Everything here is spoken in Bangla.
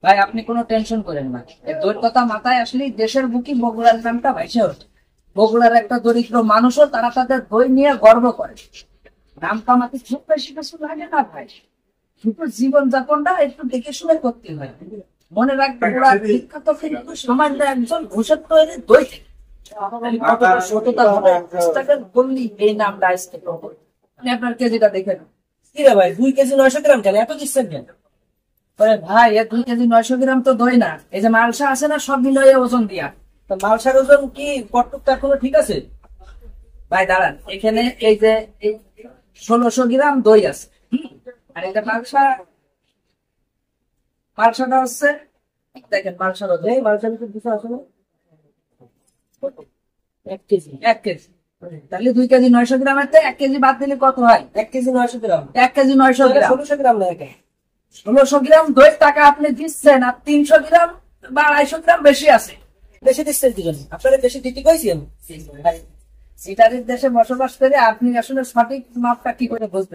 ভাই আপনি কোনো টেনশন করেন না, এই দইয়ের কথা মাথায় আসলেই দেশের বুকি বগুড়ার নামটা ভাইসে ওঠে। বগুড়ার একটা দরিদ্র মানুষও তারা তাদের দই নিয়ে গর্ব করে। নাম কামাতে খুব বেশি কিছু লাগে না ভাই, শুধু জীবন যাপনটা একটু দেখে শুনে করতে হয়। মনে রাখবেন ওরা বিখ্যাত কিন্তু সামান্য একজন ঘোষের তৈরি দই থেকে সততা বললি এই নামটা আসতে আপনি আপনার কেজিটা দেখেন। কি রে ভাই 2 কেজি 900 গ্রাম কেন এত দিচ্ছেন কেন? ভাই 2 কেজি 900 গ্রাম তো দই না, এই যে মালসা আছে না সব মিলিয়ে ওজন দিয়া। তা মালসার ওজন কি কটটুকটা এখনো ঠিক আছে? ভাই দাঁড়ান, এখানে এই যে 1600 গ্রাম দই আছে, আর এটা মালসাটা হচ্ছে দেখেন মালসার ওজন এই মালসার ভিতর কিছু আছে না? 1 কেজি। 1 কেজি। তাহলে 2 কেজি 900 গ্রামের থেকে 1 কেজি বাদ দিলে কত হয়? 1 কেজি 900 গ্রাম। 1 কেজি 900 গ্রাম। 1600 গ্রাম না একে। 1600 গ্রাম দই টাকা আপনি দিচ্ছেন, আর 300 গ্রাম বা 250 গ্রাম বেশি আছে। বেশি দিচ্ছেন কি জন্য? আপনারা বেশি দিতে কইছি আমি। সিটারির দেশে বসবাস করে আপনি আসলে সঠিক মাপটা কি করে বুঝবেন?